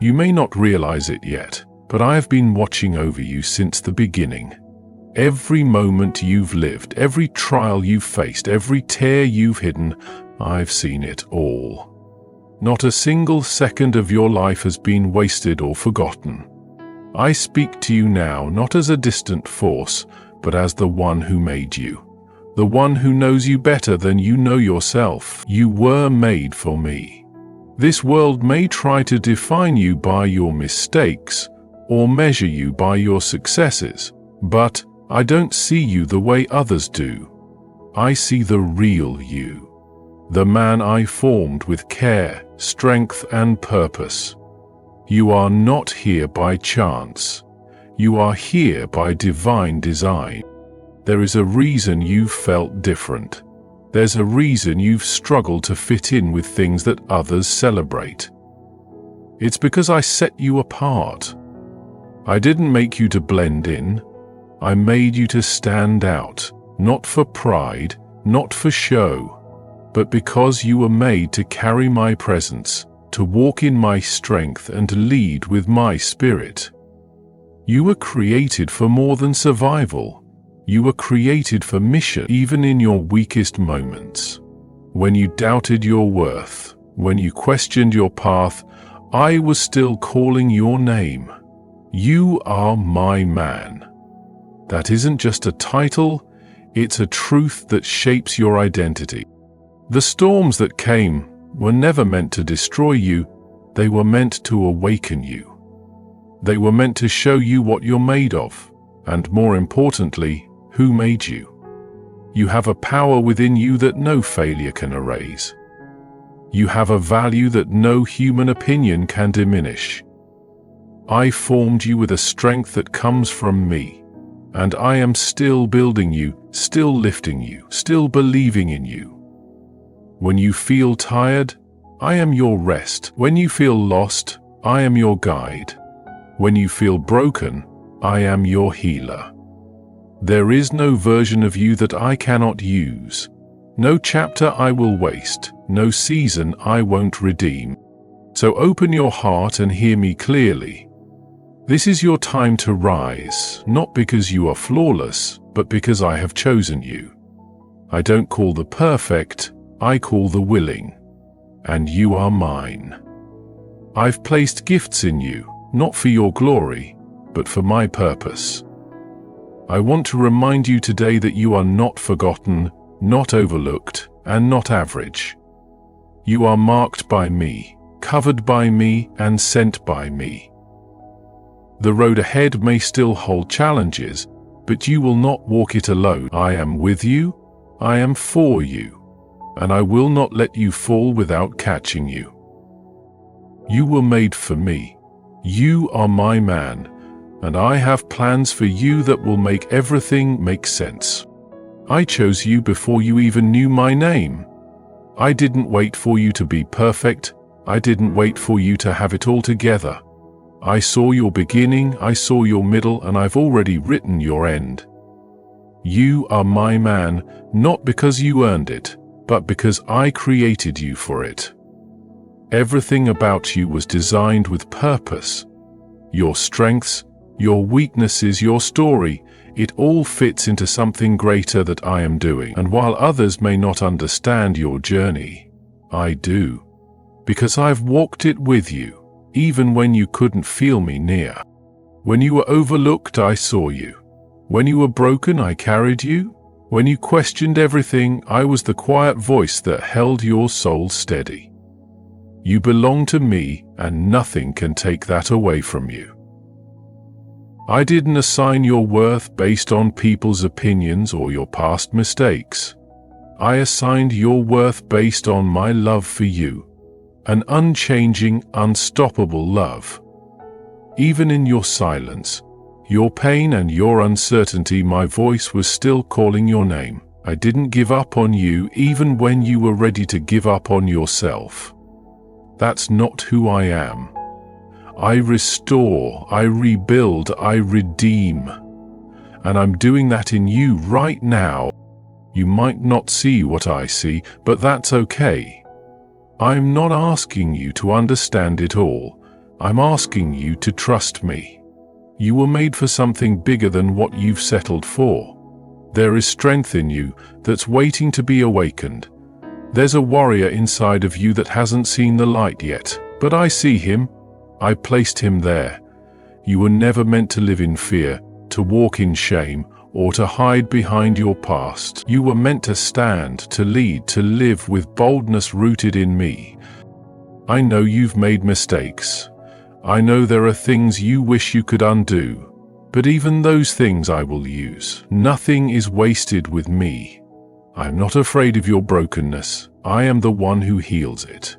You may not realize it yet, but I have been watching over you since the beginning. Every moment you've lived, every trial you've faced, every tear you've hidden, I've seen it all. Not a single second of your life has been wasted or forgotten. I speak to you now not as a distant force, but as the one who made you. The one who knows you better than you know yourself. You were made for me. This world may try to define you by your mistakes or measure you by your successes, but I don't see you the way others do. I see the real you, the man I formed with care, strength, and purpose. You are not here by chance. You are here by divine design. There is a reason you've felt different. There's a reason you've struggled to fit in with things that others celebrate. It's because I set you apart. I didn't make you to blend in. I made you to stand out, not for pride, not for show, but because you were made to carry my presence, to walk in my strength and to lead with my spirit. You were created for more than survival. You were created for mission, even in your weakest moments. When you doubted your worth, when you questioned your path, I was still calling your name. You are my man. That isn't just a title, it's a truth that shapes your identity. The storms that came were never meant to destroy you, they were meant to awaken you. They were meant to show you what you're made of, and more importantly, who made you. You have a power within you that no failure can erase. You have a value that no human opinion can diminish. I formed you with a strength that comes from me. And I am still building you, still lifting you, still believing in you. When you feel tired, I am your rest. When you feel lost, I am your guide. When you feel broken, I am your healer. There is no version of you that I cannot use. No chapter I will waste, no season I won't redeem. So open your heart and hear me clearly. This is your time to rise, not because you are flawless, but because I have chosen you. I don't call the perfect, I call the willing. And you are mine. I've placed gifts in you, not for your glory, but for my purpose. I want to remind you today that you are not forgotten, not overlooked, and not average. You are marked by me, covered by me, and sent by me. The road ahead may still hold challenges, but you will not walk it alone. I am with you, I am for you, and I will not let you fall without catching you. You were made for me. You are my man, and I have plans for you that will make everything make sense. I chose you before you even knew my name. I didn't wait for you to be perfect. I didn't wait for you to have it all together. I saw your beginning, I saw your middle, and I've already written your end. You are my man, not because you earned it, but because I created you for it. Everything about you was designed with purpose. Your strengths, your weaknesses, your story, it all fits into something greater that I am doing. And while others may not understand your journey, I do. Because I've walked it with you. Even when you couldn't feel me near. When you were overlooked, I saw you. When you were broken, I carried you. When you questioned everything, I was the quiet voice that held your soul steady. You belong to me, and nothing can take that away from you. I didn't assign your worth based on people's opinions or your past mistakes. I assigned your worth based on my love for you. An unchanging, unstoppable love. Even in your silence, your pain and your uncertainty, my voice was still calling your name. I didn't give up on you even when you were ready to give up on yourself. That's not who I am. I restore, I rebuild, I redeem. And I'm doing that in you right now. You might not see what I see, but that's okay. I'm not asking you to understand it all. I'm asking you to trust me. You were made for something bigger than what you've settled for. There is strength in you that's waiting to be awakened. There's a warrior inside of you that hasn't seen the light yet, but I see him. I placed him there. You were never meant to live in fear, to walk in shame, or to hide behind your past. You were meant to stand, to lead, to live with boldness rooted in me. I know you've made mistakes. I know there are things you wish you could undo, but even those things I will use. Nothing is wasted with me. I'm not afraid of your brokenness. I am the one who heals it.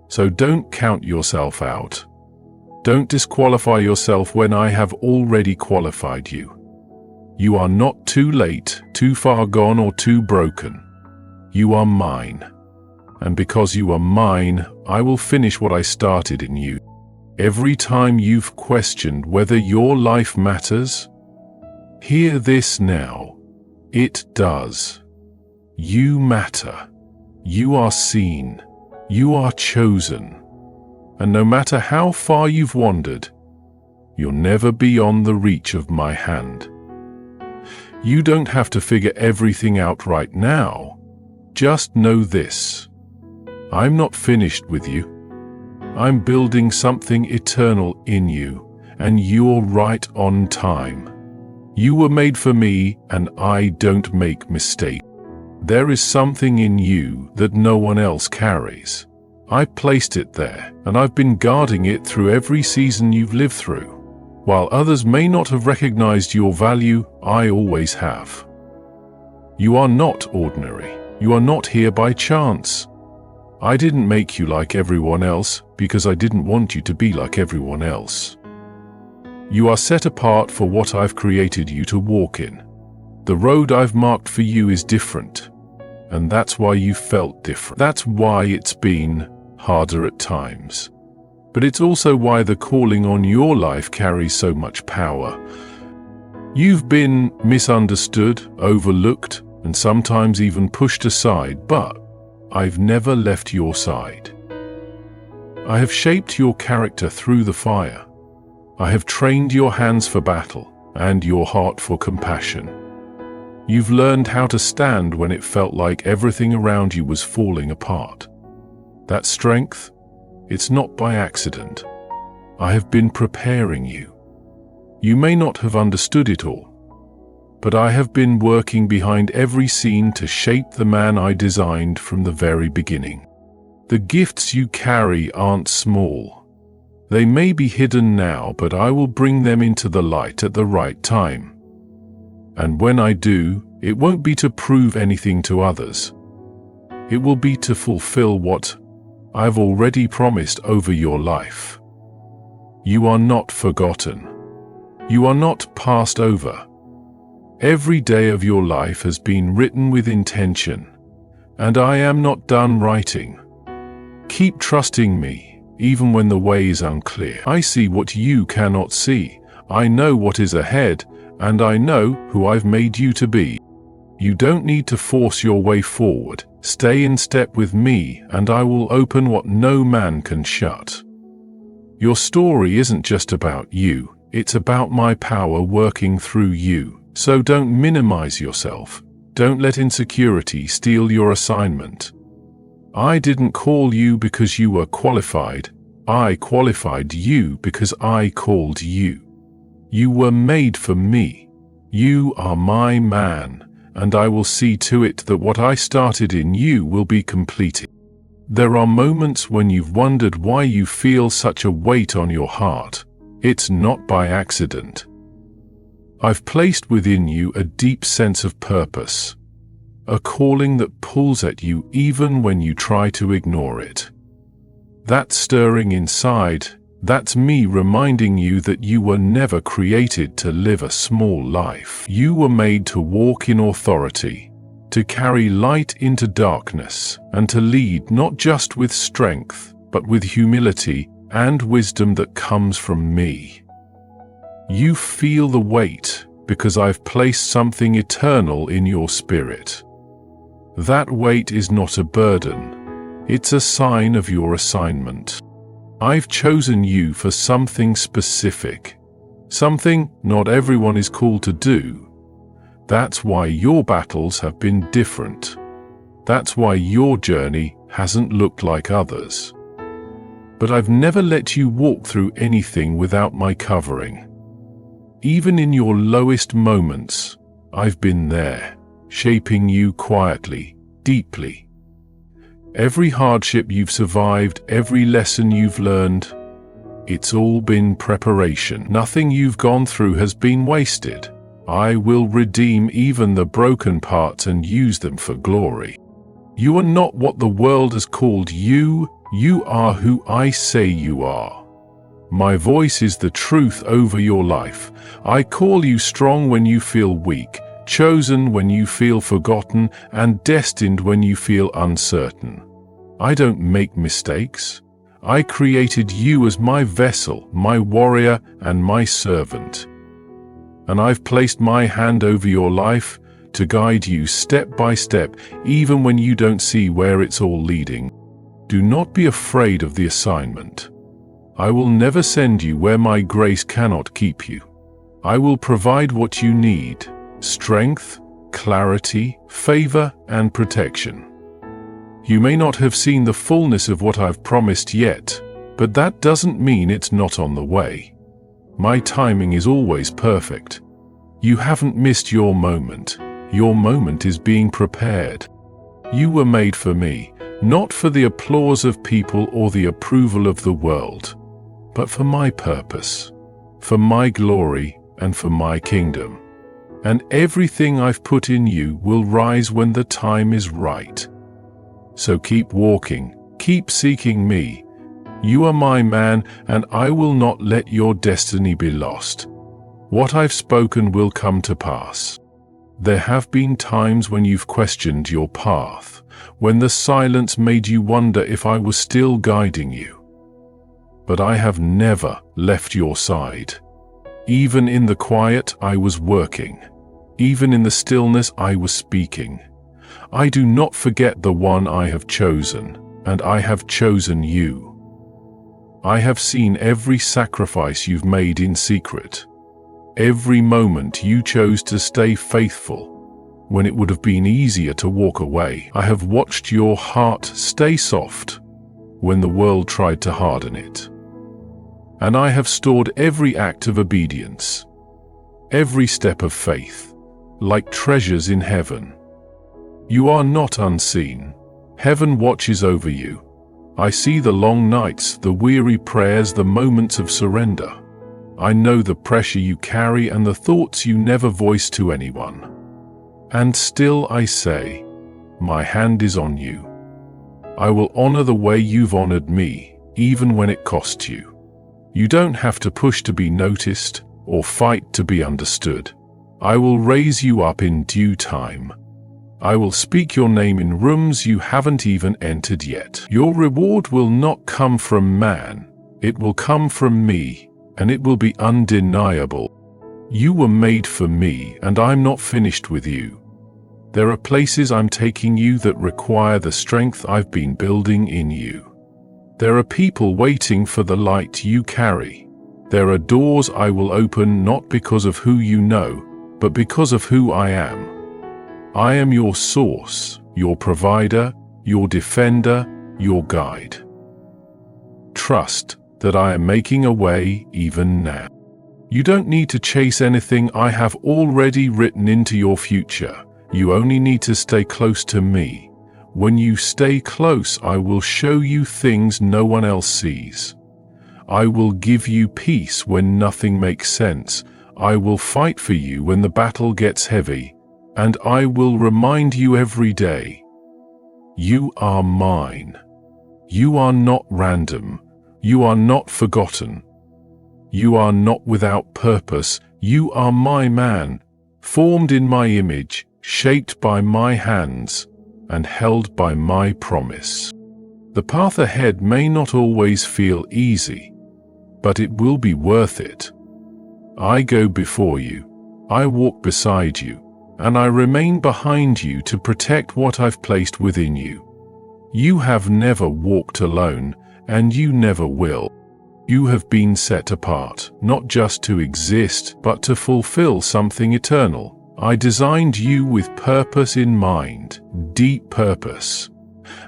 So don't count yourself out. Don't disqualify yourself when I have already qualified you. You are not too late, too far gone, or too broken. You are mine. And because you are mine, I will finish what I started in you. Every time you've questioned whether your life matters, hear this now. It does. You matter. You are seen. You are chosen. And no matter how far you've wandered, you're never beyond the reach of my hand. You don't have to figure everything out right now. Just know this. I'm not finished with you. I'm building something eternal in you, and you're right on time. You were made for me, and I don't make mistakes. There is something in you that no one else carries. I placed it there, and I've been guarding it through every season you've lived through. While others may not have recognized your value, I always have. You are not ordinary. You are not here by chance. I didn't make you like everyone else because I didn't want you to be like everyone else. You are set apart for what I've created you to walk in. The road I've marked for you is different, and that's why you felt different. That's why it's been harder at times. But it's also why the calling on your life carries so much power. You've been misunderstood, overlooked, and sometimes even pushed aside, but I've never left your side. I have shaped your character through the fire. I have trained your hands for battle and your heart for compassion. You've learned how to stand when it felt like everything around you was falling apart. That strength, it's not by accident. I have been preparing you. You may not have understood it all, but I have been working behind every scene to shape the man I designed from the very beginning. The gifts you carry aren't small. They may be hidden now, but I will bring them into the light at the right time. And when I do, it won't be to prove anything to others. It will be to fulfill what I've already promised over your life. You are not forgotten. You are not passed over. Every day of your life has been written with intention, and I am not done writing. Keep trusting me, even when the way is unclear. I see what you cannot see. I know what is ahead, and I know who I've made you to be. You don't need to force your way forward. Stay in step with me, and I will open what no man can shut. Your story isn't just about you, it's about my power working through you. So don't minimize yourself. Don't let insecurity steal your assignment. I didn't call you because you were qualified. I qualified you because I called you. You were made for me. You are my man, and I will see to it that what I started in you will be completed. There are moments when you've wondered why you feel such a weight on your heart. It's not by accident. I've placed within you a deep sense of purpose, a calling that pulls at you even when you try to ignore it. That stirring inside, that's me reminding you that you were never created to live a small life. You were made to walk in authority, to carry light into darkness, and to lead not just with strength, but with humility and wisdom that comes from me. You feel the weight because I've placed something eternal in your spirit. That weight is not a burden. It's a sign of your assignment. I've chosen you for something specific, something not everyone is called to do. That's why your battles have been different. That's why your journey hasn't looked like others. But I've never let you walk through anything without my covering. Even in your lowest moments, I've been there, shaping you quietly, deeply. Every hardship you've survived, every lesson you've learned, it's all been preparation. Nothing you've gone through has been wasted. I will redeem even the broken parts and use them for glory. You are not what the world has called you. You are who I say you are. My voice is the truth over your life. I call you strong when you feel weak, chosen when you feel forgotten, and destined when you feel uncertain. I don't make mistakes. I created you as my vessel, my warrior, and my servant. And I've placed my hand over your life to guide you step by step, even when you don't see where it's all leading. Do not be afraid of the assignment. I will never send you where my grace cannot keep you. I will provide what you need: strength, clarity, favor, and protection. You may not have seen the fullness of what I've promised yet, but that doesn't mean it's not on the way. My timing is always perfect. You haven't missed your moment. Your moment is being prepared. You were made for me, not for the applause of people or the approval of the world, but for my purpose, for my glory, and for my kingdom. And everything I've put in you will rise when the time is right. So keep walking, keep seeking me. You are my man, and I will not let your destiny be lost. What I've spoken will come to pass. There have been times when you've questioned your path, when the silence made you wonder if I was still guiding you. But I have never left your side. Even in the quiet, I was working. Even in the stillness, I was speaking. I do not forget the one I have chosen, and I have chosen you. I have seen every sacrifice you've made in secret. Every moment you chose to stay faithful, when it would have been easier to walk away. I have watched your heart stay soft, when the world tried to harden it. And I have stored every act of obedience, every step of faith, like treasures in heaven. You are not unseen. Heaven watches over you. I see the long nights, the weary prayers, the moments of surrender. I know the pressure you carry and the thoughts you never voice to anyone. And still I say, my hand is on you. I will honor the way you've honored me, even when it costs you. You don't have to push to be noticed or fight to be understood. I will raise you up in due time. I will speak your name in rooms you haven't even entered yet. Your reward will not come from man. It will come from me, and it will be undeniable. You were made for me, and I'm not finished with you. There are places I'm taking you that require the strength I've been building in you. There are people waiting for the light you carry. There are doors I will open not because of who you know, but because of who I am. I am your source, your provider, your defender, your guide. Trust that I am making a way even now. You don't need to chase anything I have already written into your future. You only need to stay close to me. When you stay close, I will show you things no one else sees. I will give you peace when nothing makes sense. I will fight for you when the battle gets heavy. And I will remind you every day, you are mine. You are not random. You are not forgotten. You are not without purpose. You are my man, formed in my image, shaped by my hands, and held by my promise. The path ahead may not always feel easy, but it will be worth it. I go before you. I walk beside you. And I remain behind you to protect what I've placed within you. You have never walked alone, and you never will. You have been set apart, not just to exist, but to fulfill something eternal. I designed you with purpose in mind, deep purpose.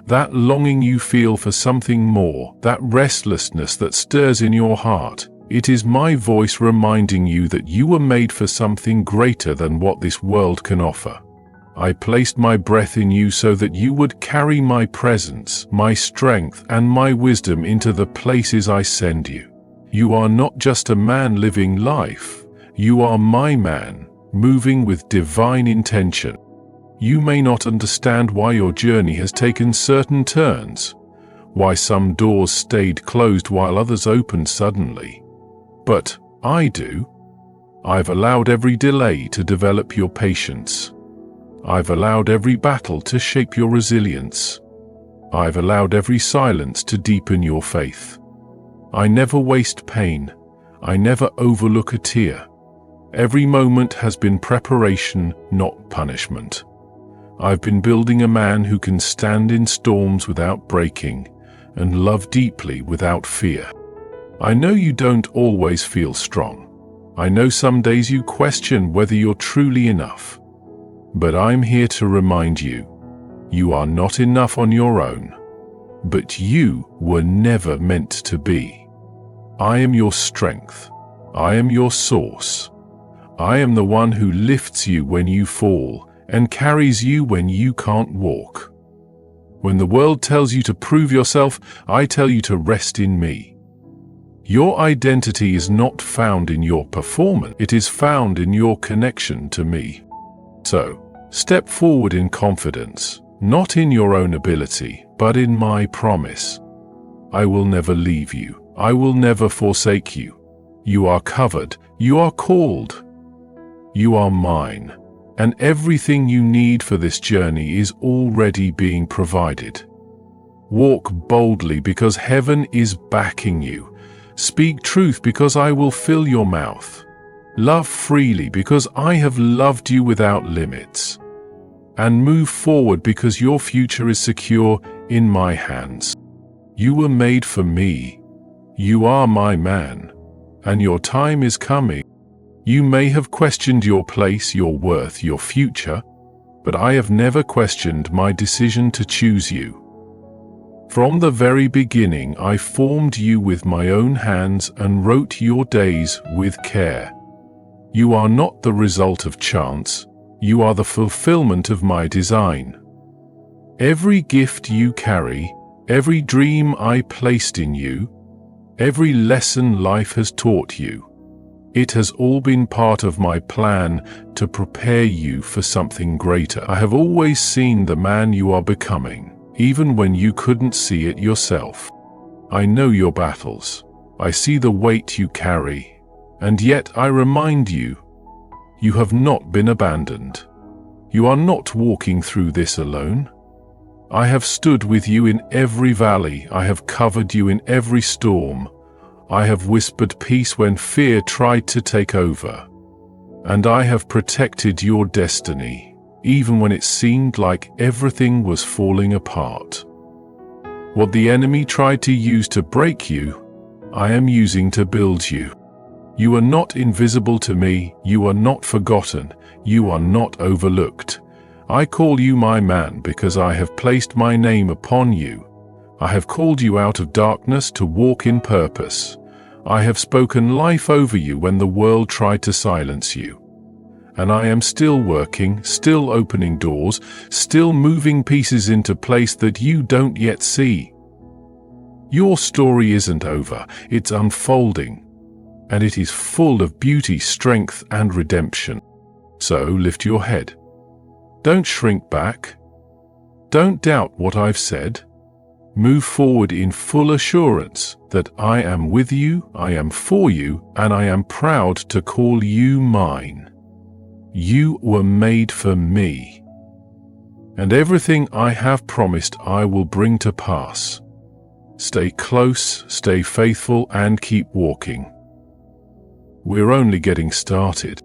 That longing you feel for something more, that restlessness that stirs in your heart, it is my voice reminding you that you were made for something greater than what this world can offer. I placed my breath in you so that you would carry my presence, my strength, and my wisdom into the places I send you. You are not just a man living life. You are my man, moving with divine intention. You may not understand why your journey has taken certain turns, why some doors stayed closed while others opened suddenly. But I do. I've allowed every delay to develop your patience. I've allowed every battle to shape your resilience. I've allowed every silence to deepen your faith. I never waste pain. I never overlook a tear. Every moment has been preparation, not punishment. I've been building a man who can stand in storms without breaking and love deeply without fear. I know you don't always feel strong. I know some days you question whether you're truly enough. But I'm here to remind you, you are not enough on your own. But you were never meant to be. I am your strength. I am your source. I am the one who lifts you when you fall and carries you when you can't walk. When the world tells you to prove yourself, I tell you to rest in me. Your identity is not found in your performance. It is found in your connection to me. So, step forward in confidence, not in your own ability, but in my promise. I will never leave you. I will never forsake you. You are covered. You are called. You are mine. And everything you need for this journey is already being provided. Walk boldly because heaven is backing you. Speak truth because I will fill your mouth. Love freely because I have loved you without limits. And move forward because your future is secure in my hands. You were made for me. You are my man. And your time is coming. You may have questioned your place, your worth, your future, but I have never questioned my decision to choose you. From the very beginning, I formed you with my own hands and wrote your days with care. You are not the result of chance. You are the fulfillment of my design. Every gift you carry, every dream I placed in you, every lesson life has taught you, it has all been part of my plan to prepare you for something greater. I have always seen the man you are becoming, even when you couldn't see it yourself. I know your battles. I see the weight you carry. And yet I remind you, you have not been abandoned. You are not walking through this alone. I have stood with you in every valley. I have covered you in every storm. I have whispered peace when fear tried to take over. And I have protected your destiny, even when it seemed like everything was falling apart. What the enemy tried to use to break you, I am using to build you. You are not invisible to me. You are not forgotten. You are not overlooked. I call you my man because I have placed my name upon you. I have called you out of darkness to walk in purpose. I have spoken life over you when the world tried to silence you. And I am still working, still opening doors, still moving pieces into place that you don't yet see. Your story isn't over. It's unfolding. And it is full of beauty, strength, and redemption. So lift your head. Don't shrink back. Don't doubt what I've said. Move forward in full assurance that I am with you, I am for you, and I am proud to call you mine. You were made for me. And everything I have promised I will bring to pass. Stay close, stay faithful, and keep walking. We're only getting started.